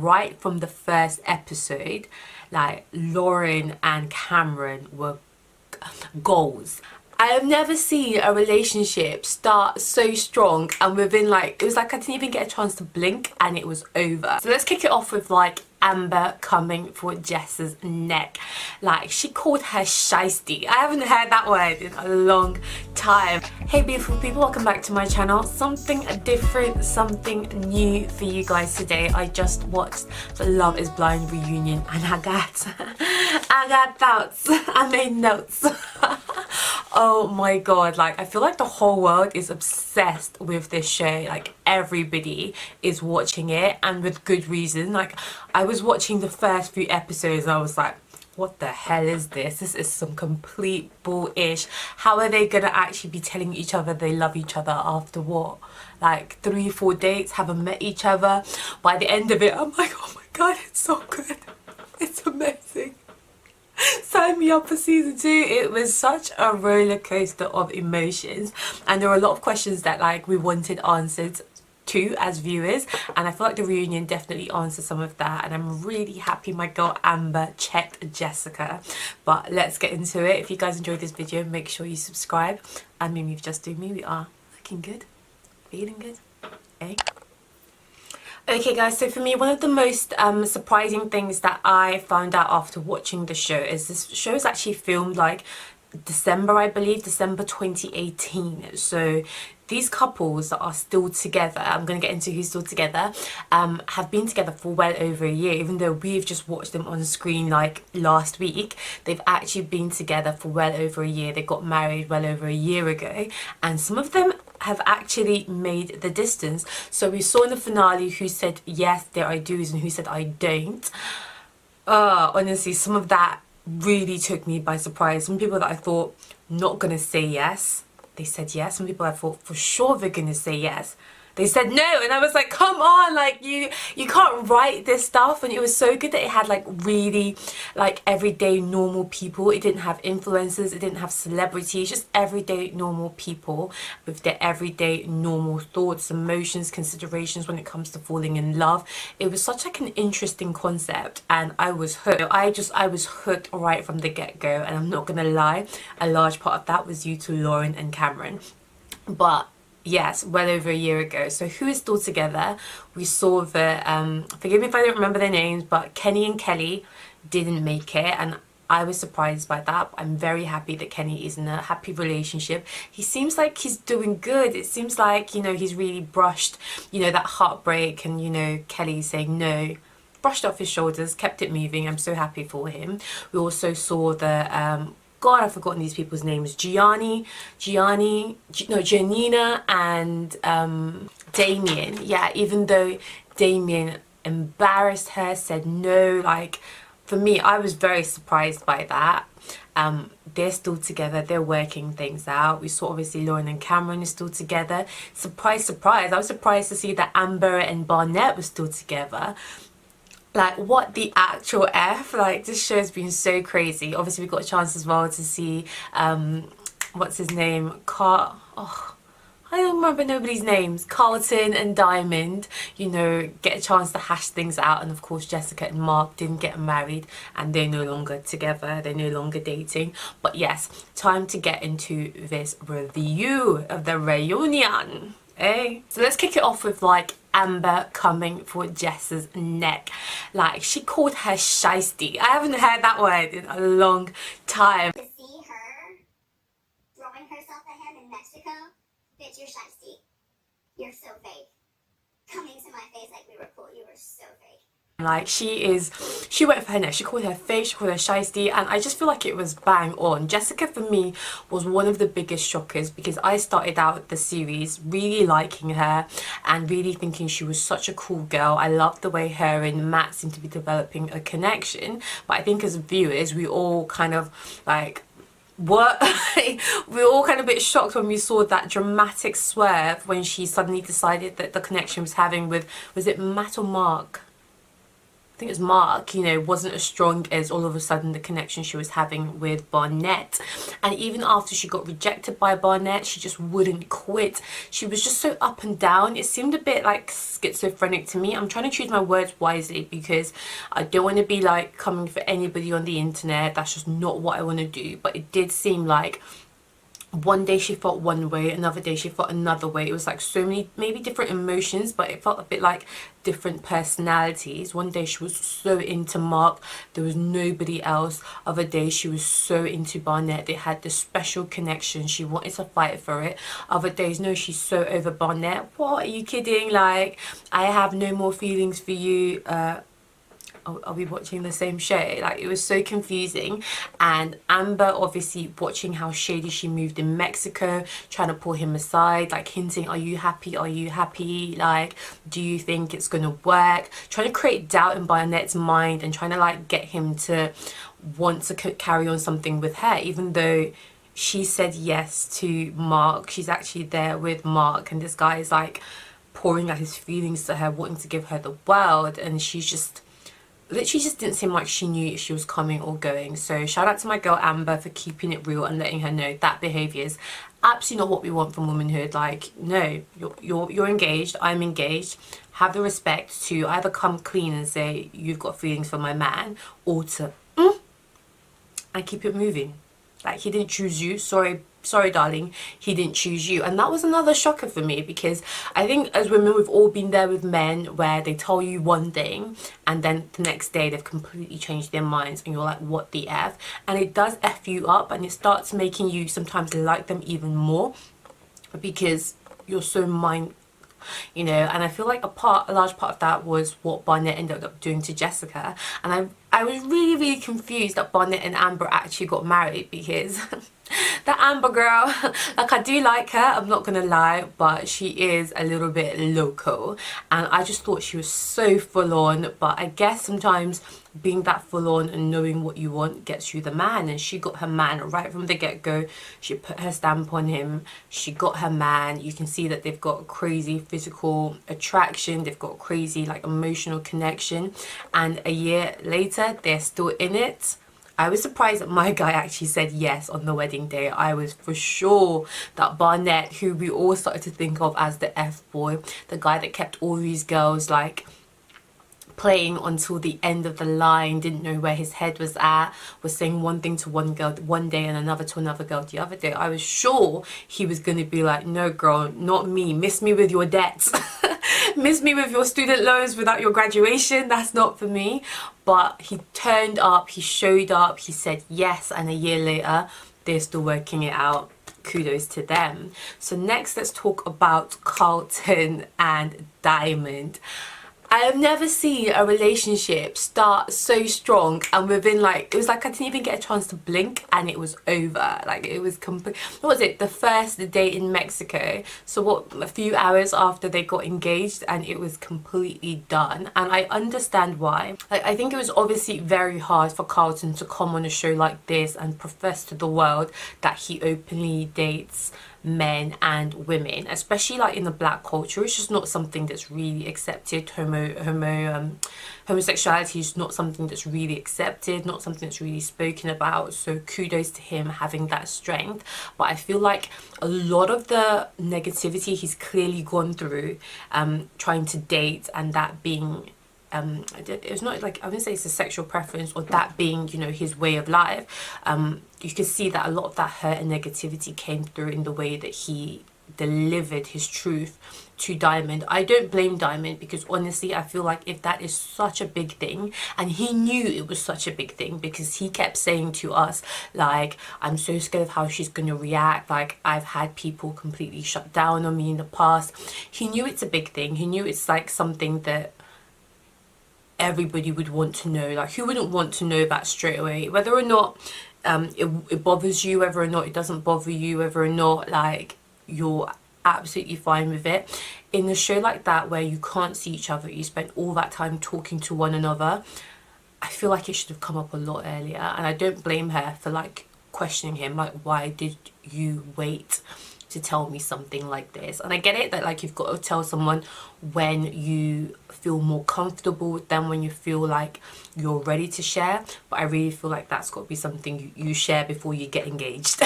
right from the first episode, like Lauren and Cameron were goals. I have never seen a relationship start so strong and within like, it was like I didn't even get a chance to blink and it was over. So let's kick it off with like Amber coming for Jess's neck. Like, she called her shiesty. I haven't heard that word in a long time. Hey beautiful people, welcome back to my channel. Something different, something new for you guys today. I just watched the Love is Blind reunion and I got thoughts. I made notes. Oh my god, like I feel like the whole world is obsessed with this show. Like everybody is watching it and with good reason. Like I was watching the first few episodes and I was like, what the hell is this? This is some complete bullish. How are they gonna actually be telling each other they love each other after what? Like 3-4 dates, haven't met each other. By the end of it, I'm like, oh my god, it's so good. It's amazing. Sign me up for season 2. It was such a roller coaster of emotions and there were a lot of questions that like we wanted answered to as viewers, and I feel like the reunion definitely answered some of that, and I'm really happy my girl Amber checked Jessica. But let's get into it. If you guys enjoyed this video, make sure you subscribe, and maybe you've just do me, we are looking good, feeling good, eh? Okay guys, so for me, one of the most surprising things that I found out after watching the show is this show is actually filmed like December, I believe, December 2018. So these couples that are still together, I'm going to get into who's still together, have been together for well over a year. Even though we've just watched them on screen like last week, they've actually been together for well over a year. They got married well over a year ago, and some of them have actually made the distance. So we saw in the finale who said yes, there I do's, and who said I don't. Honestly, some of that really took me by surprise. Some people that I thought not gonna say yes, they said yes. Some people I thought for sure they're gonna say yes, they said no, and I was like, come on, like you can't write this stuff. And it was so good that it had like really like everyday normal people. It didn't have influencers, it didn't have celebrities, just everyday normal people with their everyday normal thoughts, emotions, considerations when it comes to falling in love. It was such like an interesting concept and I was hooked. I was hooked right from the get-go, and I'm not gonna lie, a large part of that was due to Lauren and Cameron. But yes, well over a year ago. So who is still together? We saw the forgive me if I don't remember their names, but Kenny and Kelly didn't make it, and I was surprised by that. I'm very happy that Kenny is in a happy relationship. He seems like he's doing good. It seems like, you know, he's really brushed, you know, that heartbreak, and you know, Kelly saying no, brushed off his shoulders, kept it moving. I'm so happy for him. We also saw the God, I've forgotten these people's names. Gianina and Damien. Yeah, even though Damien embarrassed her, said no, like for me, I was very surprised by that. They're still together, they're working things out. We saw obviously Lauren and Cameron are still together. Surprise, surprise. I was surprised to see that Amber and Barnett were still together. Like, what the actual F? Like, this show has been so crazy. Obviously, we got a chance as well to see, what's his name? I don't remember nobody's names. Carlton and Diamond, you know, get a chance to hash things out. And of course, Jessica and Mark didn't get married and they're no longer together. They're no longer dating. But yes, time to get into this review of the reunion. Eh? So let's kick it off with like Amber coming for Jess's neck. Like, she called her shiesty. I haven't heard that word in a long time. To see her throwing herself at him in Mexico, bitch, you're shiesty. You're so fake. Coming to my face like we were cool, you were so fake. Like, she went for her neck. She called her fake, she called her shiesty, and I just feel like it was bang on. Jessica for me was one of the biggest shockers because I started out the series really liking her and really thinking she was such a cool girl. I loved the way her and Matt seemed to be developing a connection, but I think as viewers we all kind of like what we were all kind of a bit shocked when we saw that dramatic swerve when she suddenly decided that the connection was having with, was it Matt or Mark? I think it was Mark, you know, wasn't as strong as all of a sudden the connection she was having with Barnett. And even after she got rejected by Barnett, she just wouldn't quit. She was just so up and down. It seemed a bit like schizophrenic to me. I'm trying to choose my words wisely because I don't want to be like coming for anybody on the internet. That's just not what I want to do. But it did seem like one day she felt one way, another day she felt another way. It was like so many maybe different emotions, but it felt a bit like different personalities. One day she was so into Mark, there was nobody else. Other days she was so into Barnett, they had this special connection, she wanted to fight for it. Other days, no, she's so over Barnett. What, are you kidding? Like, I have no more feelings for you. Are we watching the same show? Like, it was so confusing. And Amber, obviously watching how shady she moved in Mexico, trying to pull him aside, like hinting, are you happy, are you happy, like, do you think it's gonna work, trying to create doubt in Barnett's mind and trying to like get him to want to carry on something with her, even though she said yes to Mark. She's actually there with Mark, and this guy is like pouring out his feelings to her, wanting to give her the world, and she's just literally just didn't seem like she knew if she was coming or going. So shout out to my girl Amber for keeping it real and letting her know that behaviour is absolutely not what we want from womanhood. Like, no, you're engaged, I'm engaged. Have the respect to either come clean and say you've got feelings for my man, or to and keep it moving. Like, he didn't choose you. Sorry darling, he didn't choose you. And that was another shocker for me, because I think as women we've all been there with men where they tell you one thing and then the next day they've completely changed their minds and you're like, what the F? And it does F you up, and it starts making you sometimes like them even more because you're so you know. And I feel like a large part of that was what Barnett ended up doing to Jessica. And I was really confused that Barnett and Amber actually got married, because that Amber girl, like, I do like her, I'm not gonna lie, but she is a little bit loco, and I just thought she was so full on. But I guess sometimes being that full on and knowing what you want gets you the man, and she got her man right from the get-go. She put her stamp on him, she got her man. You can see that they've got crazy physical attraction, they've got crazy like emotional connection, and a year later they're still in it. I was surprised that my guy actually said yes on the wedding day. I was for sure that Barnett, who we all started to think of as the F-boy, the guy that kept all these girls like playing until the end of the line, didn't know where his head was at, was saying one thing to one girl one day and another to another girl the other day. I was sure he was going to be like, no girl, not me, miss me with your debts. Miss me with your student loans without your graduation, that's not for me. But he turned up, he showed up, he said yes, and a year later they're still working it out. Kudos to them. So next, let's talk about Carlton and Diamond. I have never seen a relationship start so strong and within like, it was like I didn't even get a chance to blink and it was over. Like, it was complete. What was it? The first date in Mexico. So what, a few hours after they got engaged, and it was completely done. And I understand why. Like, I think it was obviously very hard for Carlton to come on a show like this and profess to the world that he openly dates men and women, especially like in the black culture. It's just not something that's really accepted. Homosexuality is not something that's really accepted, not something that's really spoken about. So kudos to him having that strength. But I feel like a lot of the negativity he's clearly gone through trying to date, and that being it's not like, I wouldn't say it's a sexual preference, or that being, you know, his way of life. You can see that a lot of that hurt and negativity came through in the way that he delivered his truth to Diamond. I don't blame Diamond, because honestly I feel like if that is such a big thing, and he knew it was such a big thing, because he kept saying to us like, I'm so scared of how she's gonna react, like, I've had people completely shut down on me in the past. He knew it's a big thing. He knew it's like something that everybody would want to know. Like, who wouldn't want to know that straight away, whether or not it bothers you, whether or not it doesn't bother you, whether or not like you're absolutely fine with it. In a show like that where you can't see each other, you spend all that time talking to one another, I feel like it should have come up a lot earlier. And I don't blame her for like questioning him, like, why did you wait to tell me something like this. And I get it that like you've got to tell someone when you feel more comfortable with them, when you feel like you're ready to share, but I really feel like that's got to be something you share before you get engaged.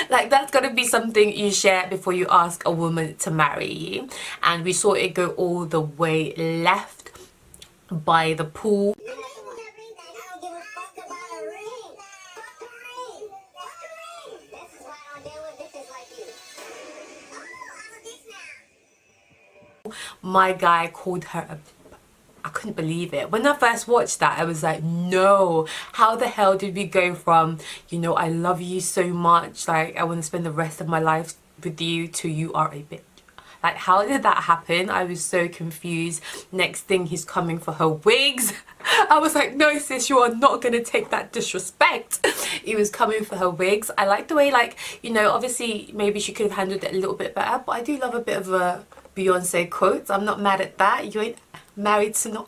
Like that's got to be something you share before you ask a woman to marry you. And we saw it go all the way left by the pool. My guy called her a... I couldn't believe it. When I first watched that, I was like, no, how the hell did we go from, you know, I love you so much, like I want to spend the rest of my life with you, to you are a bitch. Like, how did that happen? I was so confused. Next thing, he's coming for her wigs. I was like, no sis, you are not gonna take that disrespect. He was coming for her wigs. I like the way, like, you know, obviously maybe she could have handled it a little bit better, but I do love a bit of a Beyonce quote. I'm not mad at that. You ain't married to no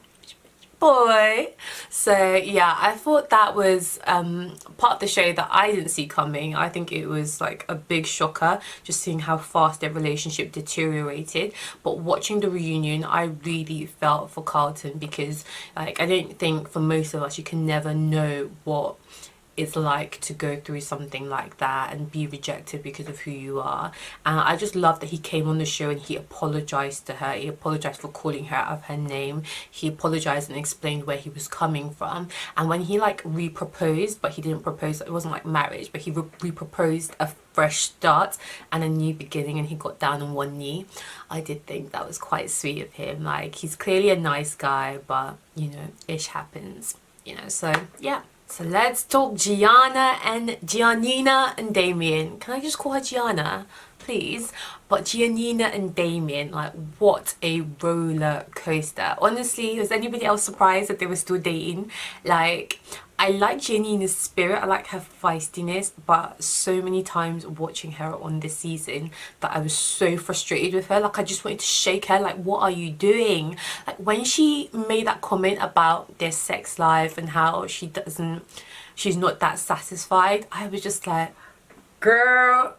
boy. So yeah, I thought that was part of the show that I didn't see coming. I think it was like a big shocker, just seeing how fast their relationship deteriorated. But watching the reunion, I really felt for Carlton, because like I don't think for most of us you can never know what it's like to go through something like that and be rejected because of who you are. And I just love that he came on the show and he apologized to her. He apologized for calling her out of her name. He apologized and explained where he was coming from. And when he like re-proposed, but he didn't propose, it wasn't like marriage, but he re-proposed a fresh start and a new beginning, and he got down on one knee. I did think that was quite sweet of him. Like, he's clearly a nice guy, but you know, ish happens, you know. So yeah. So let's talk Gianna and Giannina and Damien. Can I just call her Gianna, please? But Giannina and Damien, like, what a roller coaster. Honestly, was anybody else surprised that they were still dating? Like, I like Giannina's spirit, I like her feistiness, but so many times watching her on this season that I was so frustrated with her. Like, I just wanted to shake her, like, what are you doing? Like, when she made that comment about their sex life and how she's not that satisfied, I was just like, girl,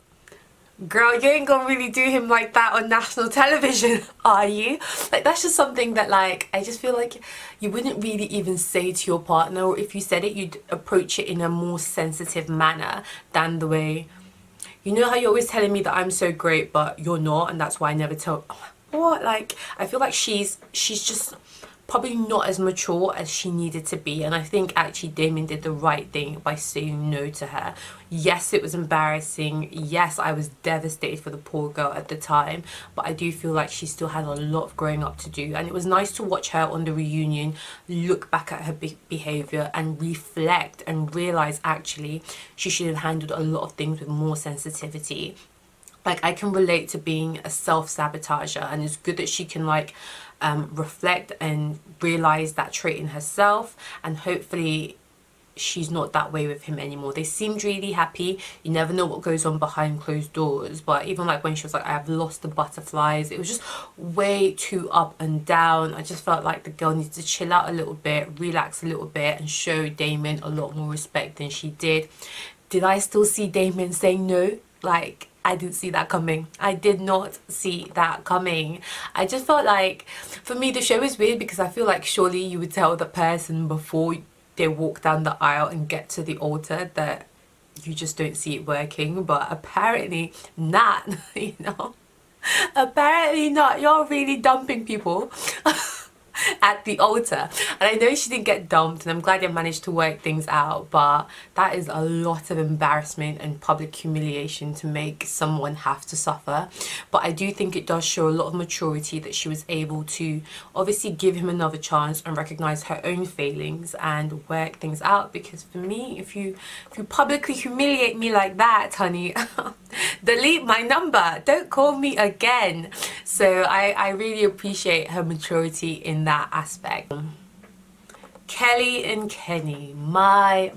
you ain't gonna really do him like that on national television, are you? Like, that's just something that, like, I just feel like you wouldn't really even say to your partner, or if you said it, you'd approach it in a more sensitive manner than the way, you know how you're always telling me that I'm so great but you're not, and that's why I never tell. What? Like, I feel like she's just probably not as mature as she needed to be. And I think actually Damien did the right thing by saying no to her. Yes, it was embarrassing. Yes, I was devastated for the poor girl at the time, but I do feel like she still had a lot of growing up to do. And it was nice to watch her on the reunion look back at her behaviour and reflect and realise actually she should have handled a lot of things with more sensitivity. Like, I can relate to being a self-sabotager, and it's good that she can like reflect and realize that trait in herself, and hopefully she's not that way with him anymore. They seemed really happy. You never know what goes on behind closed doors, but even like when she was like, I have lost the butterflies, it was just way too up and down. I just felt like the girl needs to chill out a little bit, relax a little bit, and show Damien a lot more respect than she did. Did I still see Damien saying no? Like, I didn't see that coming. I did not see that coming. I just felt like, for me, the show is weird because I feel like surely you would tell the person before they walk down the aisle and get to the altar that you just don't see it working, but apparently not, you know. Apparently not. You're really dumping people at the altar. And I know she didn't get dumped, and I'm glad they managed to work things out, but that is a lot of embarrassment and public humiliation to make someone have to suffer. But I do think it does show a lot of maturity that she was able to obviously give him another chance and recognize her own failings and work things out. Because for me, if you publicly humiliate me like that, honey, delete my number, don't call me again. So I really appreciate her maturity in that aspect. Kelly and Kenny, my.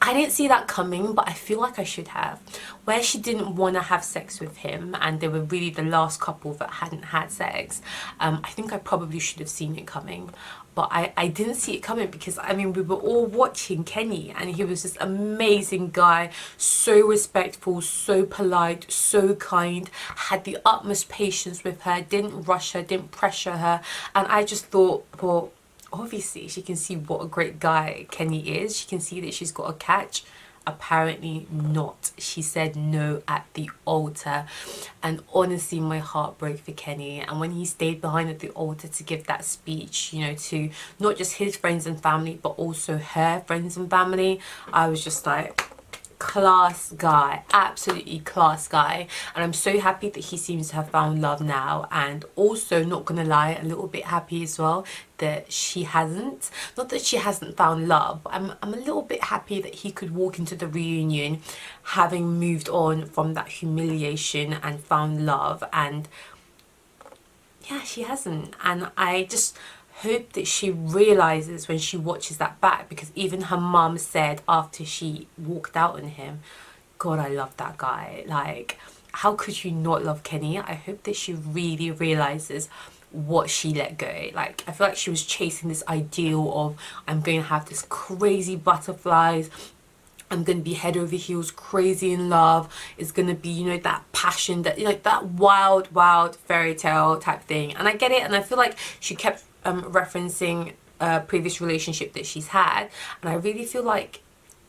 I didn't see that coming, but I feel like I should have. Where she didn't want to have sex with him, and they were really the last couple that hadn't had sex, I think I probably should have seen it coming. But I didn't see it coming because, I mean, we were all watching Kenny and he was this amazing guy, so respectful, so polite, so kind, had the utmost patience with her, didn't rush her, didn't pressure her. And I just thought, well, obviously she can see what a great guy Kenny is. She can see that she's got a catch. Apparently not. She said no at the altar, and honestly my heart broke for Kenny. And when he stayed behind at the altar to give that speech, you know, to not just his friends and family but also her friends and family, I was just like, class guy, absolutely class guy. And I'm so happy that he seems to have found love now, and also, not gonna lie, a little bit happy as well that she hasn't. Not that she hasn't found love, but I'm a little bit happy that he could walk into the reunion having moved on from that humiliation and found love. And yeah, she hasn't. And I just hope that she realizes when she watches that back, because even her mum said after she walked out on him, God, I love that guy. Like, how could you not love Kenny? I hope that she really realizes what she let go. Like, I feel like she was chasing this ideal of, I'm going to have this crazy butterflies, I'm going to be head over heels crazy in love. It's going to be, you know, that passion, that, you know, that wild fairy tale type thing. And I get it, and I feel like she kept referencing a previous relationship that she's had, and I really feel like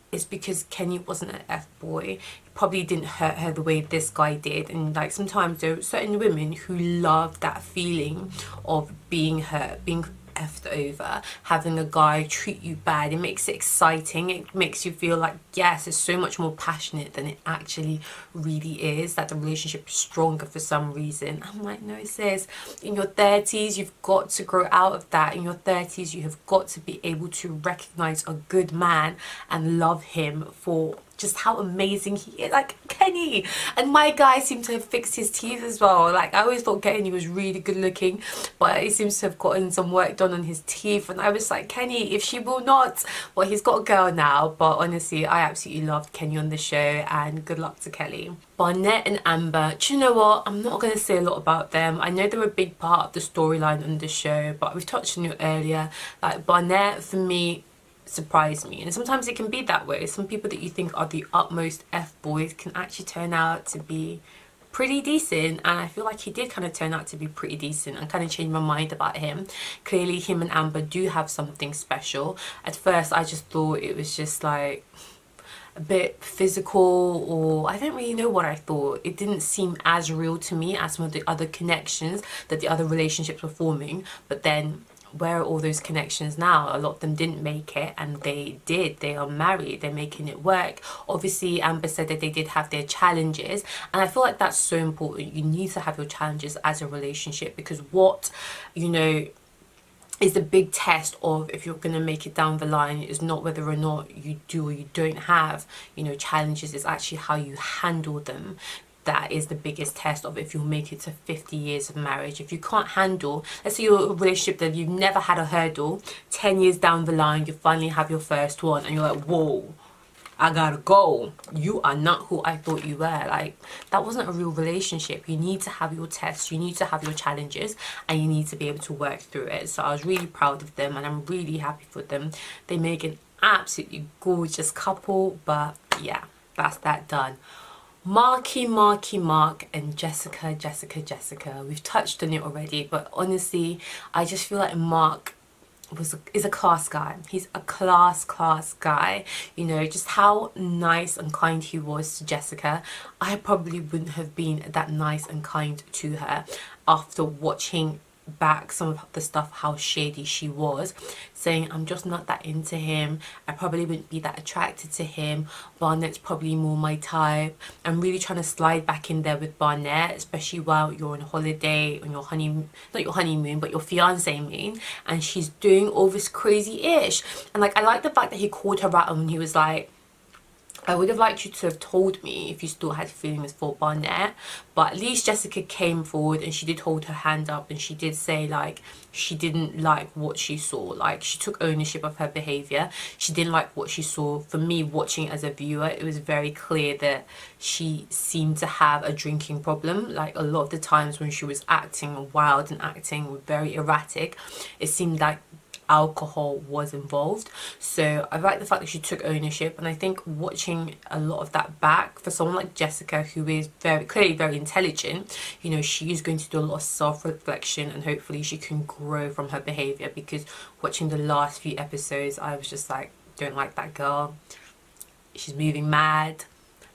it's because Kenny wasn't an F-boy. He probably didn't hurt her the way this guy did. And like, sometimes there are certain women who love that feeling of being hurt, being effed over, having a guy treat you bad. It makes it exciting. It makes you feel like, yes, it's so much more passionate than it actually really is, that the relationship is stronger for some reason. I'm like, no sis, in your 30s you've got to grow out of that. In your 30s you have got to be able to recognize a good man and love him for just how amazing he is. Like Kenny, and my guy seemed to have fixed his teeth as well. Like, I always thought Kenny was really good looking, but he seems to have gotten some work done on his teeth, and I was like, Kenny, if she will not, well, he's got a girl now. But honestly, I absolutely loved Kenny on the show, and good luck to Kelly. Barnett and Amber, do you know what, I'm not going to say a lot about them. I know they're a big part of the storyline on the show, but we've touched on it earlier. Like, Barnett, for me, surprised me, and sometimes it can be that way. Some people that you think are the utmost F-boys can actually turn out to be pretty decent, and I feel like he did kind of turn out to be pretty decent and kind of changed my mind about him. Clearly him and Amber do have something special. At first I just thought it was just like a bit physical, or I don't really know what I thought. It didn't seem as real to me as some of the other connections that the other relationships were forming. But then, where are all those connections now? A lot of them didn't make it, and they did. They are married, they're making it work. Obviously Amber said that they did have their challenges, and I feel like that's so important. You need to have your challenges as a relationship, because what, you know, is the big test of if you're going to make it down the line is not whether or not you do or you don't have, you know, challenges. It's actually how you handle them. That is the biggest test of if you'll make it to 50 years of marriage. If you can't handle, let's say you're in a relationship that you've never had a hurdle, 10 years down the line you finally have your first one, and you're like, whoa, I gotta go. You are not who I thought you were. Like, that wasn't a real relationship. You need to have your tests, you need to have your challenges, and you need to be able to work through it. So I was really proud of them, and I'm really happy for them. They make an absolutely gorgeous couple. But yeah, that's that done. Mark and Jessica. We've touched on it already, but honestly, I just feel like Mark is a class guy. He's a class guy. You know, just how nice and kind he was to Jessica. I probably wouldn't have been that nice and kind to her after watching back some of the stuff, how shady she was, saying I'm just not that into him, I probably wouldn't be that attracted to him, Barnett's probably more my type. I'm really trying to slide back in there with Barnett, especially while you're on holiday, on your honeymoon, not your honeymoon but your fiance moon, and she's doing all this crazy ish. And like, I like the fact that he called her out and he was like, I would have liked you to have told me if you still had feelings for Barnett, but at least Jessica came forward and she did hold her hand up, and she did say like she didn't like what she saw. Like, she took ownership of her behavior. She didn't like what she saw. For me, watching as a viewer, it was very clear that she seemed to have a drinking problem. Like, a lot of the times when she was acting wild and acting very erratic, it seemed like alcohol was involved. So I like the fact that she took ownership, and I think watching a lot of that back for someone like Jessica, who is very clearly very intelligent, you know, she is going to do a lot of self-reflection, and hopefully she can grow from her behavior, because watching the last few episodes I was just like, don't like that girl, she's moving mad.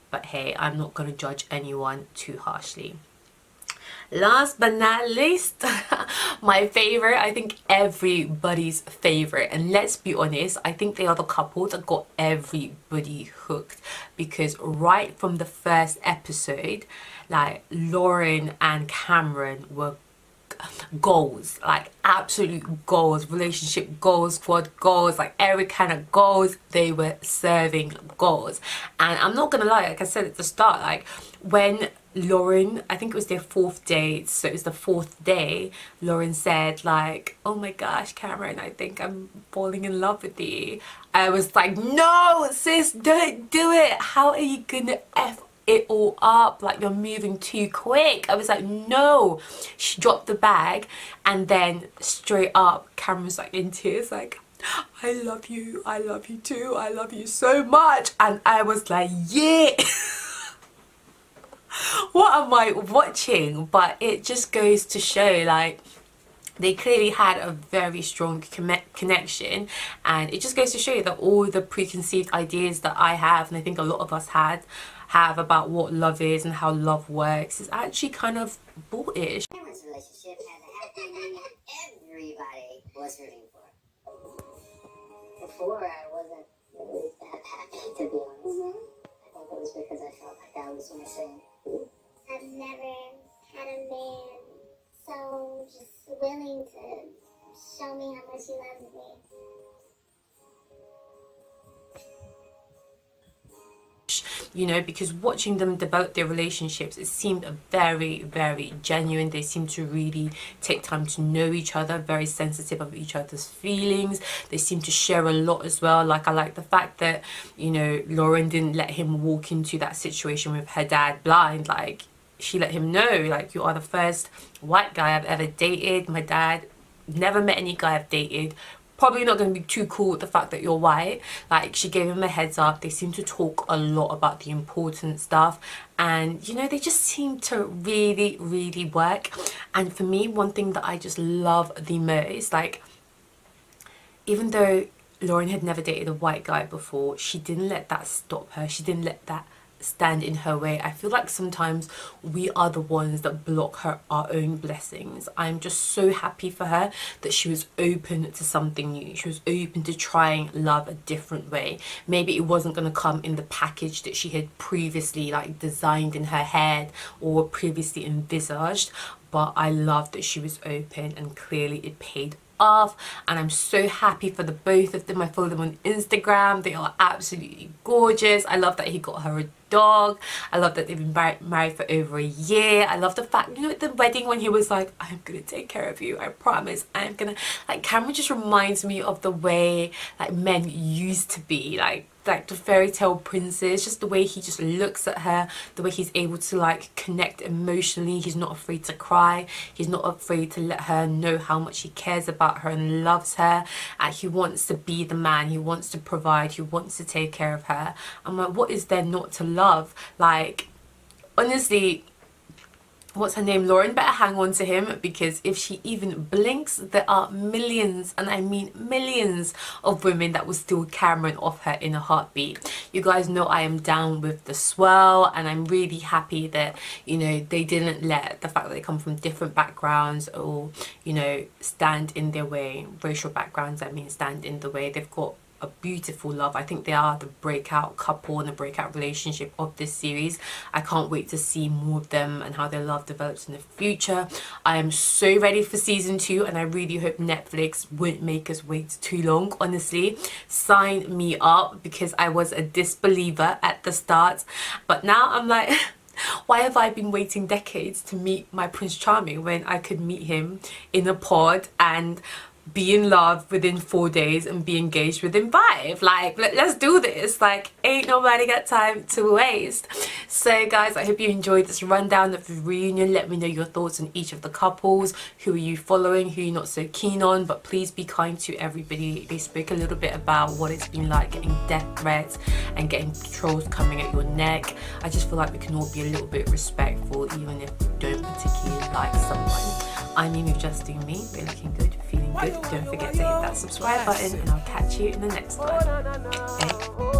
But hey, I'm not going to judge anyone too harshly. Last but not least, my favorite, I think everybody's favorite, and let's be honest, I think they are the couple that got everybody hooked, because right from the first episode, like, Lauren and Cameron were goals, like absolute goals, relationship goals, squad goals, like every kind of goals. They were serving goals. And I'm not gonna lie, like I said at the start, like when Lauren, I think it was their 4th date, so it was the 4th day, Lauren said like, oh my gosh, Cameron, I think I'm falling in love with you. I was like, no sis, don't do it. How are you gonna it all up? Like, you're moving too quick. I was like, no. She dropped the bag, and then straight up Cameron's like in tears, like, I love you too, I love you so much. And I was like, yeah. What am I watching? But it just goes to show, like, they clearly had a very strong connection, and it just goes to show you that all the preconceived ideas that I have, and I think a lot of us have about what love is and how love works, is actually kind of bullish. Cameron's relationship had a happy ending everybody was rooting for. Before, I wasn't really that happy, to be honest. I think it was because I felt like I was missing. I've never had a man so just willing to show me how much he loves me. You know, because watching them develop their relationships, it seemed very, very genuine. They seemed to really take time to know each other, very sensitive of each other's feelings. They seemed to share a lot as well. Like, I like the fact that, you know, Lauren didn't let him walk into that situation with her dad blind. Like, she let him know, like, you are the first white guy I've ever dated. My dad never met any guy I've dated. Probably not going to be too cool with the fact that you're white. Like, she gave him a heads up. They seem to talk a lot about the important stuff, and you know, they just seem to really, really work. And for me, one thing that I just love the most, like, even though Lauren had never dated a white guy before, she didn't let that stop her. She didn't let that stand in her way. I feel like sometimes we are the ones that block our own blessings. I'm just so happy for her that she was open to something new. She was open to trying love a different way. Maybe it wasn't going to come in the package that she had previously like designed in her head or previously envisaged, but I love that she was open, and clearly it paid off. And I'm so happy for the both of them. I follow them on Instagram. They are absolutely gorgeous. I love that he got her a dog. I love that they've been married for over a year. I love the fact, you know, at the wedding when he was like, I'm gonna take care of you, I promise, I'm gonna, like, Cameron just reminds me of the way like men used to be, like the fairy tale princess, just the way he just looks at her, the way he's able to like connect emotionally. He's not afraid to cry, he's not afraid to let her know how much he cares about her and loves her, and he wants to be the man, he wants to provide, he wants to take care of her. I'm like, what is there not to love? Like, honestly, what's her name, Lauren better hang on to him, because if she even blinks, there are millions, and I mean millions, of women that will steal Cameron off her in a heartbeat. You guys know I am down with the swirl, and I'm really happy that, you know, they didn't let the fact that they come from different backgrounds or, you know, stand in their way. Racial backgrounds, I mean, stand in the way. They've got a beautiful love. I think they are the breakout couple and the breakout relationship of this series. I can't wait to see more of them and how their love develops in the future. I am so ready for season 2, and I really hope Netflix won't make us wait too long. Honestly, sign me up, because I was a disbeliever at the start, but now I'm like, why have I been waiting decades to meet my Prince Charming when I could meet him in a pod and be in love within 4 days and be engaged within 5? Like, let's do this. Like, ain't nobody got time to waste. So guys, I hope you enjoyed this rundown of the reunion. Let me know your thoughts on each of the couples. Who are you following, who you're not so keen on? But please be kind to everybody. They spoke a little bit about what it's been like getting death threats and getting trolls coming at your neck. I just feel like we can all be a little bit respectful, even if we don't particularly like someone. I'm Mimi with Justin Me. We're looking good, feeling good. Don't forget to hit that subscribe button, and I'll catch you in the next one. Okay?